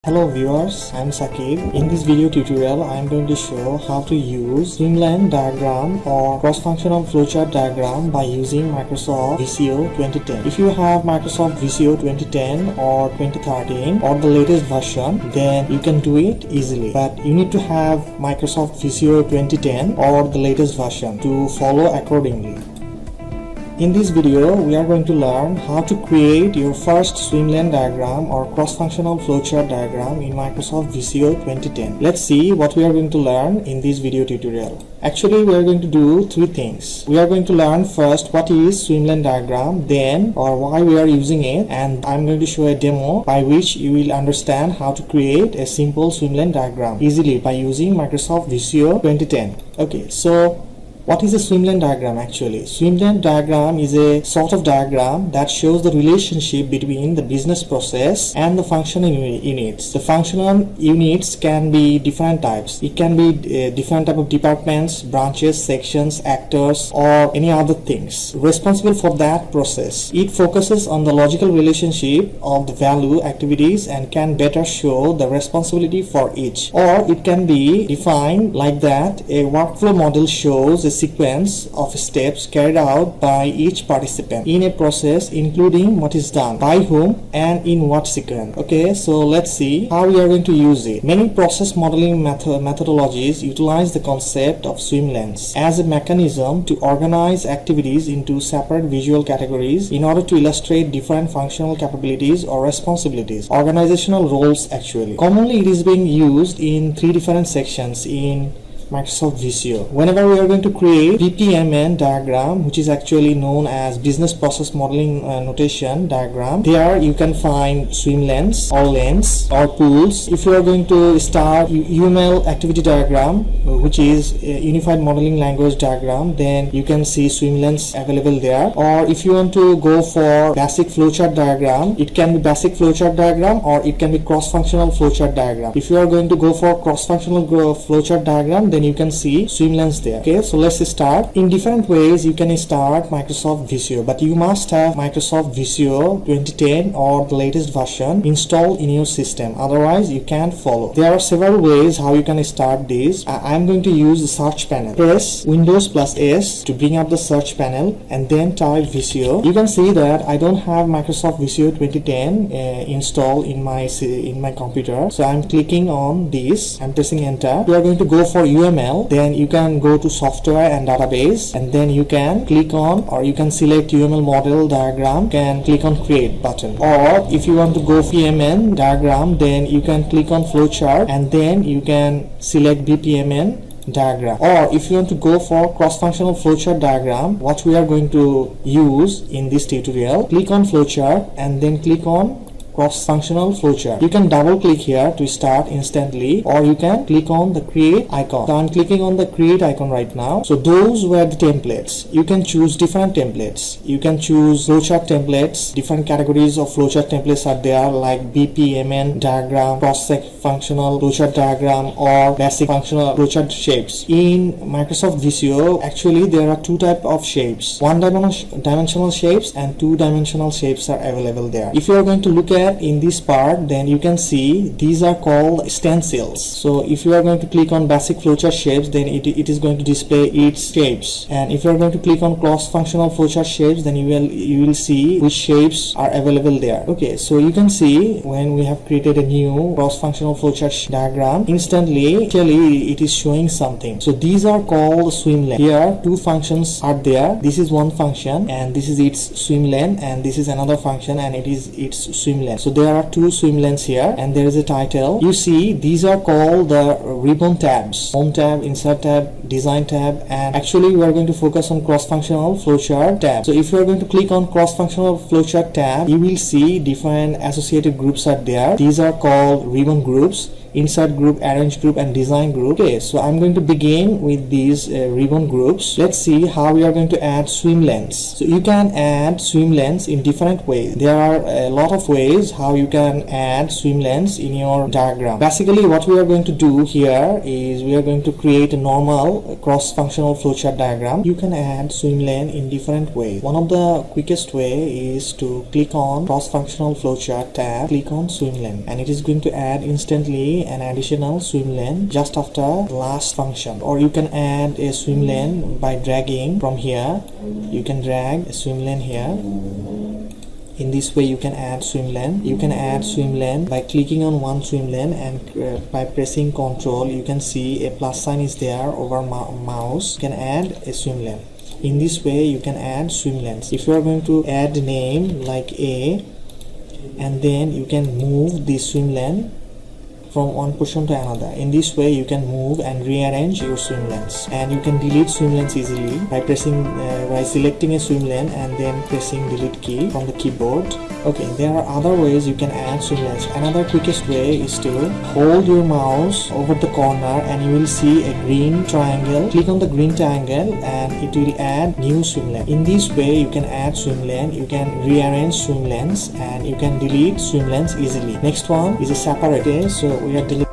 Hello viewers, I'm Sakib. In this video tutorial, I'm going to show how to use Swimlane Diagram or Cross Functional Flowchart Diagram by using Microsoft Visio 2010. If you have Microsoft Visio 2010 or 2013 or the latest version, then you can do it easily. But you need to have Microsoft Visio 2010 or the latest version to follow accordingly. In this video, we are going to learn how to create your first Swimlane diagram or cross-functional flowchart diagram in Microsoft Visio 2010. Let's see what we are going to learn in this video tutorial. Actually, we are going to do three things. We are going to learn first what is Swimlane diagram, then or why we are using it, and I'm going to show a demo by which you will understand how to create a simple Swimlane diagram easily by using Microsoft Visio 2010. Okay, so what is a Swimlane diagram actually? Swimlane diagram is a sort of diagram that shows the relationship between the business process and the functional units. The functional units can be different types. It can be different type of departments, branches, sections, actors, or any other things responsible for that process. It focuses on the logical relationship of the value activities and can better show the responsibility for each. Or it can be defined like that: a workflow model shows a sequence of steps carried out by each participant in a process, including what is done, by whom, and in what sequence. Okay, so let's see how we are going to use it. Many process modeling methodologies utilize the concept of swim lanes as a mechanism to organize activities into separate visual categories in order to illustrate different functional capabilities or responsibilities, organizational roles actually. Commonly, it is being used in three different sections in Microsoft Visio. Whenever we are going to create BPMN diagram, which is actually known as business process modeling notation diagram, there you can find swim lanes or lanes or pools. If you are going to start UML activity diagram, which is a unified modeling language diagram, then you can see swim lanes available there. Or if you want to go for basic flowchart diagram, it can be basic flowchart diagram or it can be cross-functional flowchart diagram. If you are going to go for cross-functional flowchart diagram, then you can see swim lanes there. Okay, so let's start. In different ways you can start Microsoft Visio, but you must have Microsoft Visio 2010 or the latest version installed in your system, otherwise you can't follow. There are several ways how you can start this. I'm going to use the search panel. Press Windows plus S to bring up the search panel and then type Visio. You can see that I don't have Microsoft Visio 2010 installed in my computer, so I'm clicking on this. I'm pressing enter. We are going to go for UML, then you can go to software and database, and then you can click on, or you can select UML model diagram, can click on create button. Or if you want to go PMN diagram, then you can click on flowchart and then you can select BPMN diagram. Or if you want to go for cross-functional flowchart diagram, what we are going to use in this tutorial, click on flowchart and then click on cross-functional flowchart. You can double click here to start instantly, or you can click on the create icon. So I'm clicking on the create icon right now. So those were the templates. You can choose different templates. You can choose flowchart templates. Different categories of flowchart templates are there, like BPMN diagram, cross-functional flowchart diagram, or basic functional flowchart shapes. In Microsoft Visio, actually there are two types of shapes. One-dimensional shapes and two-dimensional shapes are available there. If you are going to look at in this part, then you can see these are called stencils. So if you are going to click on basic flowchart shapes, then it is going to display its shapes, and if you are going to click on cross-functional flowchart shapes, then you will see which shapes are available there. Okay, so you can see when we have created a new cross-functional flowchart diagram, instantly actually it is showing something. So these are called swim lane. Here two functions are there. This is one function and this is its swim lane, and this is another function and it is its swim lane. So there are two swim lanes here, and there is a title. You see these are called the ribbon tabs: home tab, insert tab, design tab, and actually we are going to focus on cross-functional flowchart tab. So if you are going to click on cross-functional flowchart tab, you will see different associated groups are there. These are called ribbon groups: insert group, arrange group, and design group. Okay, so I'm going to begin with these ribbon groups. Let's see how we are going to add swim lanes. So you can add swim lanes in different ways. There are a lot of ways how you can add swim lanes in your diagram. Basically what we are going to do here is we are going to create a normal cross-functional flowchart diagram, you can add swim lane in different ways. One of the quickest way is to click on cross-functional flowchart tab, click on swim lane, and it is going to add instantly an additional swim lane just after last function. Or you can add a swim lane by dragging from here. You can drag a swim lane here. In this way you can add swim lane. You can add swim lane by clicking on one swim lane, and by pressing Ctrl you can see a plus sign is there over mouse. You can add a swim lane. In this way you can add swim lanes. If you are going to add name like A, and then you can move the swim lane from one position to another. In this way you can move and rearrange your swim lanes, and you can delete swim lanes easily by selecting a swim lane and then pressing delete key from the keyboard. Okay, there are other ways you can add swim lanes. Another quickest way is to hold your mouse over the corner and you will see a green triangle. Click on the green triangle and it will add new swim lane. In this way you can add swim lane, you can rearrange swim lanes, and you can delete swim lanes easily. Next one is a separate. So we are deleting